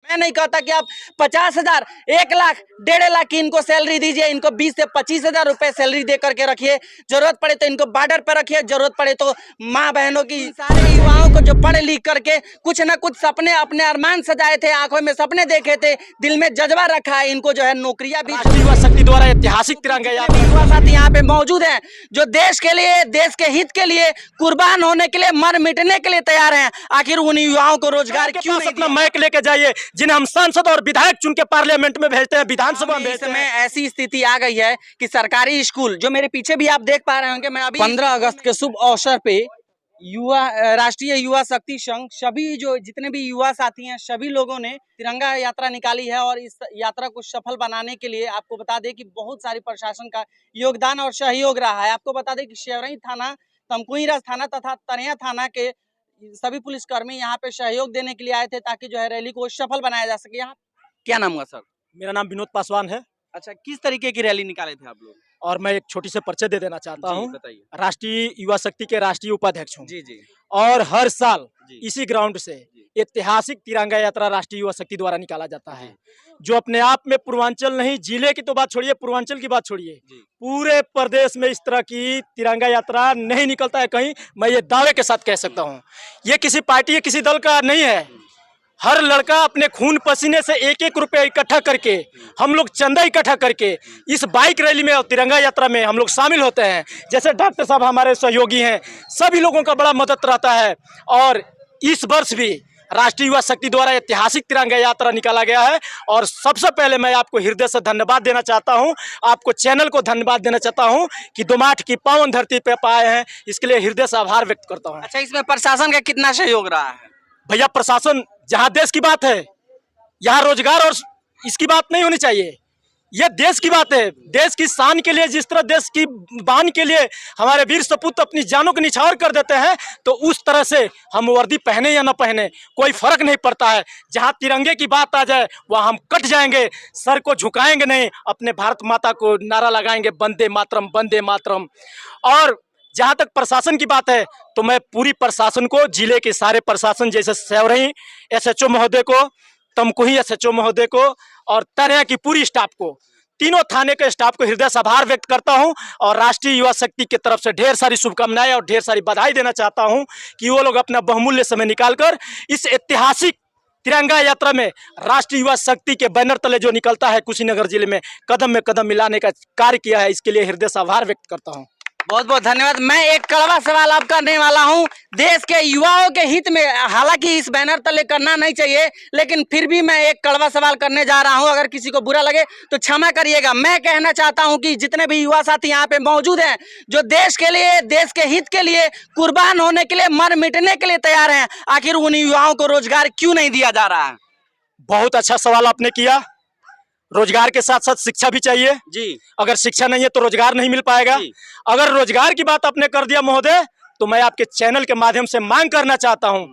मैं नहीं कहता कि आप 50,000, 1,00,000, 1.5 लाख की इनको सैलरी दीजिए, इनको 20 से 25,000 रुपए सैलरी दे करके रखिए। जरूरत पड़े तो इनको बॉर्डर पर रखिए, जरूरत पड़े तो माँ बहनों की, सारे युवाओं को जो पढ़ लिख करके कुछ ना कुछ सपने, अपने अरमान सजाए थे, आंखों में सपने देखे थे, दिल में जज्बा रखा है, इनको जो है नौकरियां भी। राष्ट्रीय युवा शक्ति द्वारा ऐतिहासिक तिरंगा यात्रा युवा साथी यहाँ पे मौजूद हैं जो देश के लिए, देश के हित के लिए कुर्बान होने के लिए, मर मिटने के लिए तैयार हैं। आखिर उन युवाओं को रोजगार क्यों नहीं अपना माइक लेके जाइए, जिन्हें हम सांसद और विधायक चुन के पार्लियामेंट में भेजते हैं, विधानसभा में भेजते हैं। ऐसी स्थिति आ गई है कि सरकारी स्कूल, जो मेरे पीछे भी आप देख पा रहे होंगे, मैं अभी 15 अगस्त के शुभ अवसर पे राष्ट्रीय युवा शक्ति संघ, सभी जो जितने भी युवा साथी हैं, सभी लोगों ने तिरंगा यात्रा निकाली है। और इस यात्रा को सफल बनाने के लिए आपको बता दें कि बहुत सारी प्रशासन का योगदान और सहयोग रहा है। आपको बता दें कि शेवरही थाना, तमकुहीराज थाना तथा तरिया थाना के सभी पुलिसकर्मी यहाँ पे सहयोग देने के लिए आए थे, ताकि जो है रैली को सफल बनाया जा सके। यहाँ क्या नाम हुआ सर? मेरा नाम विनोद पासवान है। अच्छा, किस तरीके की रैली निकाले थे आप लोग? और मैं एक छोटी से परिचय दे देना चाहता हूँ। बताइए। राष्ट्रीय युवा शक्ति के राष्ट्रीय उपाध्यक्ष हूँ। जी जी। और हर साल जी। इसी ग्राउंड से ऐतिहासिक तिरंगा यात्रा राष्ट्रीय युवा शक्ति द्वारा निकाला जाता है, जो अपने आप में पूर्वांचल नहीं, जिले की तो बात छोड़िए, पूर्वांचल की बात छोड़िए, पूरे प्रदेश में इस तरह की तिरंगा यात्रा नहीं निकलता है कहीं। मैं ये दावे के साथ कह सकता हूँ, ये किसी पार्टी या किसी दल का नहीं है। हर लड़का अपने खून पसीने से 1-1 रुपया इकट्ठा करके, हम लोग चंदा इकट्ठा करके इस बाइक रैली में और तिरंगा यात्रा में हम लोग शामिल होते हैं। जैसे डॉक्टर साहब हमारे सहयोगी हैं, सभी लोगों का बड़ा मदद रहता है। और इस वर्ष भी राष्ट्रीय युवा शक्ति द्वारा ऐतिहासिक तिरंगा यात्रा निकाला गया है। और सबसे पहले मैं आपको हृदय से धन्यवाद देना चाहता हूं, आपको चैनल को धन्यवाद देना चाहता हूं कि दोमाठ की पावन धरती पे पाए हैं, इसके लिए हृदय से आभार व्यक्त करता हूं। अच्छा, इसमें प्रशासन का कितना सहयोग रहा है? भैया, प्रशासन, जहां देश की बात है, यहाँ रोजगार और इसकी बात नहीं होनी चाहिए। ये देश की बात है। देश की शान के लिए, जिस तरह देश की बान के लिए हमारे वीर सपूत अपनी जानों को निछावर कर देते हैं, तो उस तरह से हम वर्दी पहने या न पहने कोई फर्क नहीं पड़ता है। जहां तिरंगे की बात आ जाए वहां हम कट जाएंगे, सर को झुकाएंगे नहीं, अपने भारत माता को नारा लगाएंगे, वंदे मातरम, वंदे मातरम। और जहां तक प्रशासन की बात है, तो मैं पूरी प्रशासन को, जिले के सारे प्रशासन, जैसे सेवरही SHO महोदय को, तमकुही SHO महोदय को और तरिया की पूरी स्टाफ को, तीनों थाने के स्टाफ को हृदय से आभार व्यक्त करता हूं। और राष्ट्रीय युवा शक्ति की तरफ से ढेर सारी शुभकामनाएं और ढेर सारी बधाई देना चाहता हूं कि वो लोग अपना बहुमूल्य समय निकालकर इस ऐतिहासिक तिरंगा यात्रा में राष्ट्रीय युवा शक्ति के बैनर तले जो निकलता है कुशीनगर जिले में, कदम में कदम मिलाने का कार्य किया है। इसके लिए हृदय से आभार व्यक्त करता हूँ। बहुत बहुत धन्यवाद। मैं एक कड़वा सवाल आप करने वाला हूं, देश के युवाओं के हित में, हालांकि इस बैनर तले करना नहीं चाहिए, लेकिन फिर भी मैं एक कड़वा सवाल करने जा रहा हूं। अगर किसी को बुरा लगे तो क्षमा करिएगा। मैं कहना चाहता हूं कि जितने भी युवा साथी यहाँ पे मौजूद हैं, जो देश के लिए, देश के हित के लिए कुर्बान होने के लिए, मर मिटने के लिए तैयार हैं, आखिर उन युवाओं को रोजगार क्यों नहीं दिया जा रहा है? बहुत अच्छा सवाल आपने किया। रोजगार के साथ साथ शिक्षा भी चाहिए जी। अगर शिक्षा नहीं है तो रोजगार नहीं मिल पाएगा। अगर रोजगार की बात आपने कर दिया महोदय, तो मैं आपके चैनल के माध्यम से मांग करना चाहता हूं,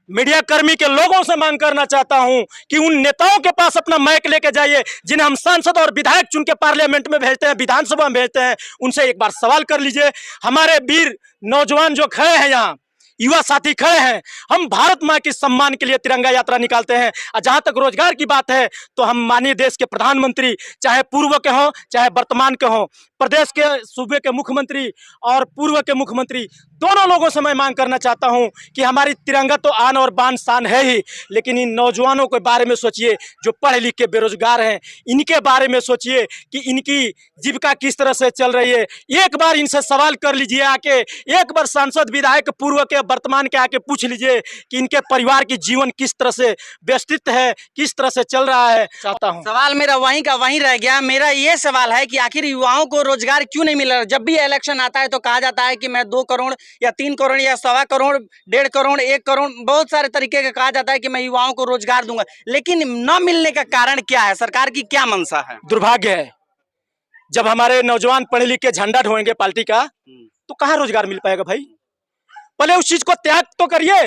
मीडिया कर्मी के लोगों से मांग करना चाहता हूं कि उन नेताओं के पास अपना माइक लेके जाइए, जिन्हें हम सांसद और विधायक चुन के पार्लियामेंट में भेजते हैं, विधानसभा में भेजते हैं। उनसे एक बार सवाल कर लीजिए। हमारे वीर नौजवान जो खड़े हैं, यहाँ युवा साथी खड़े हैं, हम भारत माँ के सम्मान के लिए तिरंगा यात्रा निकालते हैं। और जहां तक रोजगार की बात है, तो हम माननीय देश के प्रधानमंत्री, चाहे पूर्व के हों चाहे वर्तमान के हों, प्रदेश के सूबे के मुख्यमंत्री और पूर्व के मुख्यमंत्री, दोनों लोगों से मैं मांग करना चाहता हूं कि हमारी तिरंगा तो आन और बान शान है ही, लेकिन इन नौजवानों के बारे में सोचिए जो पढ़े लिख के बेरोजगार हैं। इनके बारे में सोचिए कि इनकी जीविका किस तरह से चल रही है। एक बार इनसे सवाल कर लीजिए आके, एक बार सांसद विधायक पूर्व के वर्तमान के आके पूछ लीजिए कि इनके परिवार की जीवन किस तरह से व्यवस्थित है, किस तरह से चल रहा है। चाहता हूँ सवाल मेरा वहीं का वहीं रह गया। मेरा ये सवाल है कि आखिर युवाओं को रोजगार क्यों नहीं मिल रहा? जब भी इलेक्शन आता है तो कहा जाता है कि मैं 2 करोड़ या 3 करोड़ या 1.25 करोड़, 1.5 करोड़, 1 करोड़, बहुत सारे तरीके का कहा जाता है कि मैं युवाओं को रोजगार दूंगा, लेकिन न मिलने का कारण क्या है? सरकार की क्या मंशा है? दुर्भाग्य है, जब हमारे नौजवान पढ़े लिख के झंडा ढोएंगे पार्टी का, तो कहाँ रोजगार मिल पाएगा भाई? पहले उस चीज को त्याग तो करिए।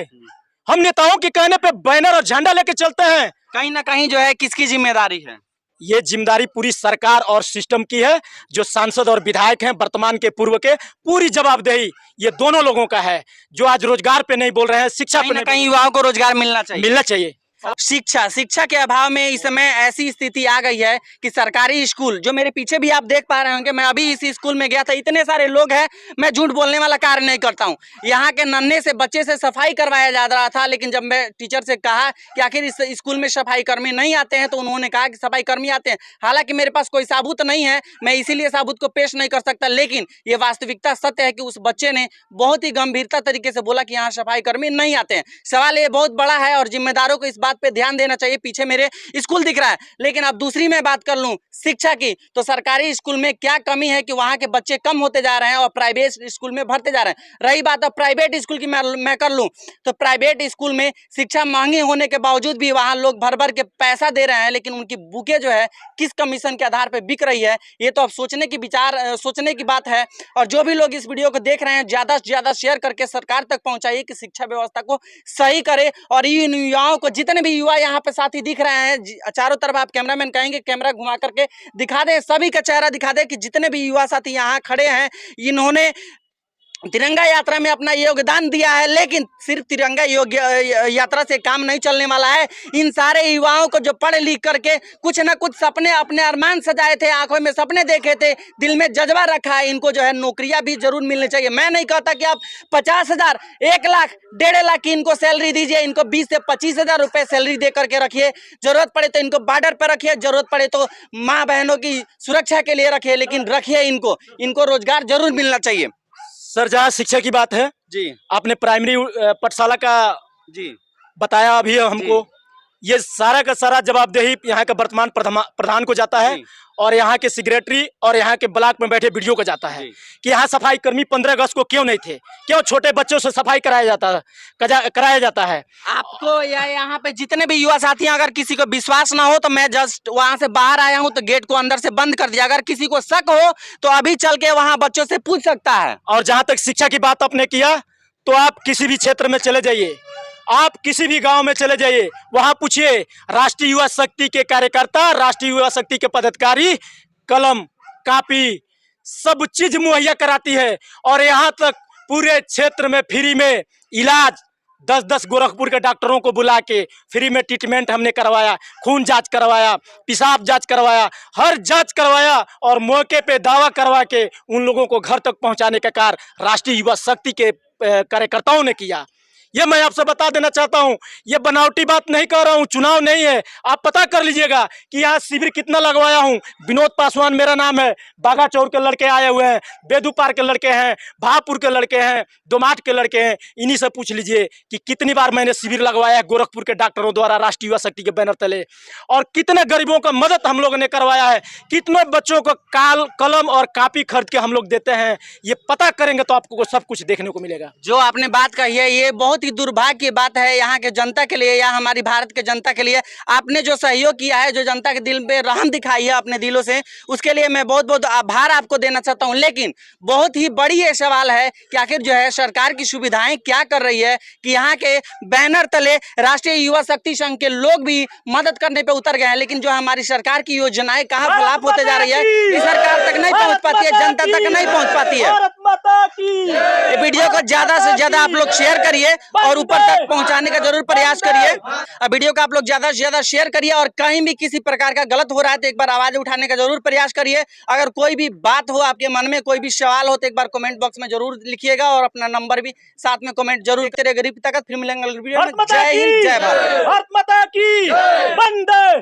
हम नेताओं के कहने पे बैनर और झंडा लेके चलते हैं, कहीं ना कहीं जो है किसकी जिम्मेदारी है? ये जिम्मेदारी पूरी सरकार और सिस्टम की है। जो सांसद और विधायक हैं, वर्तमान के पूर्व के, पूरी जवाबदेही ये दोनों लोगों का है, जो आज रोजगार पे नहीं बोल रहे हैं, शिक्षा पे नहीं। कहीं युवाओं को रोजगार मिलना चाहिए। मिलना चाहिए। शिक्षा के अभाव में इस समय ऐसी स्थिति आ गई है कि सरकारी स्कूल, जो मेरे पीछे भी आप देख पा रहे होंगे, मैं अभी इस स्कूल में गया था, इतने सारे लोग हैं, मैं झूठ बोलने वाला कार्य नहीं करता हूं। यहाँ के नन्हे से बच्चे से सफाई करवाया जा रहा था, लेकिन जब मैं टीचर से कहा कि आखिर इस स्कूल में सफाई कर्मी नहीं आते हैं, तो उन्होंने कहा कि सफाई कर्मी आते हैं। हालांकि मेरे पास कोई सबूत नहीं है, मैं इसीलिए सबूत को पेश नहीं कर सकता, लेकिन ये वास्तविकता सत्य है कि उस बच्चे ने बहुत ही गंभीरता तरीके से बोला कि यहाँ सफाई कर्मी नहीं आते हैं। सवाल ये बहुत बड़ा है और जिम्मेदारों को इस बात पे ध्यान देना चाहिए। पीछे मेरे स्कूल दिख रहा है, लेकिन अब दूसरी मैं बात कर लूं शिक्षा की, तो सरकारी स्कूल में क्या कमी है कि वहां के बच्चे कम होते जा रहे हैं और प्राइवेट स्कूल में भरते जा रहे हैं। रही बात अब प्राइवेट स्कूल की, मैं कर लूं तो प्राइवेट स्कूल में शिक्षा महंगी होने के बावजूद भी वहां लोग भर भर के पैसा दे रहे हैं, लेकिन उनकी बुकें जो है किस कमीशन के आधार पर बिक रही है, ये तो अब सोचने की बात है। और जो भी लोग इस वीडियो को देख रहे हैं, ज्यादा से ज्यादा शेयर करके सरकार तक पहुंचाइए कि शिक्षा व्यवस्था को सही करे। और इन युवाओं को, जितने भी युवा यहाँ पे साथी दिख रहे हैं, चारों तरफ आप कैमरामैन कहेंगे कैमरा घुमा करके दिखा दे, सभी का चेहरा दिखा दे कि जितने भी युवा साथी यहाँ खड़े हैं, इन्होंने तिरंगा यात्रा में अपना योगदान दिया है। लेकिन सिर्फ तिरंगा यात्रा से काम नहीं चलने वाला है। इन सारे युवाओं को जो पढ़ लिख करके कुछ ना कुछ सपने, अपने अरमान सजाए थे, आंखों में सपने देखे थे, दिल में जज्बा रखा है, इनको जो है नौकरियां भी जरूर मिलनी चाहिए। मैं नहीं कहता कि आप 50,000, 1 लाख, 1.5 लाख की इनको सैलरी दीजिए, इनको 20 से 25,000 रुपए सैलरी दे करके रखिए। जरूरत पड़े तो इनको बॉर्डर पर रखिए, जरूरत पड़े तो माँ बहनों की सुरक्षा के लिए रखिए, लेकिन रखिए इनको रोजगार जरूर मिलना चाहिए। सर, जहाँ शिक्षा की बात है जी, आपने प्राइमरी पाठशाला का जी बताया अभी हमको, ये सारा का सारा जवाबदेही यहाँ का वर्तमान प्रधान को जाता है और यहाँ के सेक्रेटरी और यहाँ के ब्लॉक में बैठे वीडियो को जाता है कि यहाँ सफाई कर्मी 15 अगस्त को क्यों नहीं थे, क्यों छोटे बच्चों से सफाई कराया जाता है। आपको या यहाँ पे जितने भी युवा साथी हैं, अगर किसी को विश्वास ना हो तो मैं जस्ट वहाँ से बाहर आया हूँ, तो गेट को अंदर से बंद कर दिया। अगर किसी को शक हो तो अभी चल के वहाँ बच्चों से पूछ सकता है। और जहाँ तक शिक्षा की बात आपने किया, तो आप किसी भी क्षेत्र में चले जाइए, आप किसी भी गांव में चले जाइए, वहां पूछिए, राष्ट्रीय युवा शक्ति के कार्यकर्ता, राष्ट्रीय युवा शक्ति के पदाधिकारी कलम, कापी, सब चीज मुहैया कराती है। और यहाँ तक पूरे क्षेत्र में फ्री में इलाज, 10-10 गोरखपुर के डॉक्टरों को बुला के फ्री में ट्रीटमेंट हमने करवाया, खून जांच करवाया, पेशाब जांच करवाया, हर जांच करवाया और मौके पे दावा करवा के उन लोगों को घर तक पहुंचाने का कार्य राष्ट्रीय युवा शक्ति के कार्यकर्ताओं ने किया। ये मैं आपसे बता देना चाहता हूं, ये बनावटी बात नहीं कह रहा हूं, चुनाव नहीं है। आप पता कर लीजिएगा कि यहाँ शिविर कितना लगवाया हूं। विनोद पासवान मेरा नाम है, बागा चौर के लड़के आए हुए हैं, बेदूपार के लड़के हैं, भापुर के लड़के हैं, दोमाट के लड़के हैं, इन्हीं से पूछ लीजिए कि कितनी बार मैंने शिविर लगवाया है गोरखपुर के डॉक्टरों द्वारा राष्ट्रीय युवा शक्ति के बैनर तले, और कितने गरीबों का मदद हम लोगों ने करवाया है, कितने बच्चों को कलम और कापी खरीद के हम लोग देते हैं। ये पता करेंगे तो आपको सब कुछ देखने को मिलेगा। जो आपने बात कही है, ये बहुत दुर्भाग्य की बात है यहाँ के जनता के लिए या हमारी भारत के जनता के लिए। आपने जो सहयोग किया है, जो जनता के दिल पे रहम दिखाई है अपने दिलों से, उसके लिए मैं बहुत बहुत आभार आपको देना चाहता हूँ। लेकिन बहुत ही बड़ी ये सवाल है कि आखिर जो है सरकार की सुविधाएं क्या कर रही है कि यहाँ के बैनर तले राष्ट्रीय युवा शक्ति संघ के लोग भी मदद करने पे उतर गए हैं, लेकिन जो हमारी सरकार की योजनाएं कहाँ फ्लॉप होते जा रही है, ये सरकार तक नहीं पहुँच पाती है, जनता तक नहीं पहुँच पाती है। ये वीडियो को ज्यादा से ज्यादा आप लोग शेयर करिए और ऊपर तक पहुंचाने का जरूर प्रयास करिए। वीडियो को आप लोग ज्यादा से ज्यादा शेयर करिए और कहीं भी किसी प्रकार का गलत हो रहा है तो एक बार आवाज उठाने का जरूर प्रयास करिए। अगर कोई भी बात हो, आपके मन में कोई भी सवाल हो, तो एक बार कमेंट बॉक्स में जरूर लिखिएगा और अपना नंबर भी साथ में कमेंट जरूर करिए। गरीब की ताकत, फिर मिलेंगे वीडियो में। जय हिंद, जय भारत। भारत माता की वंदे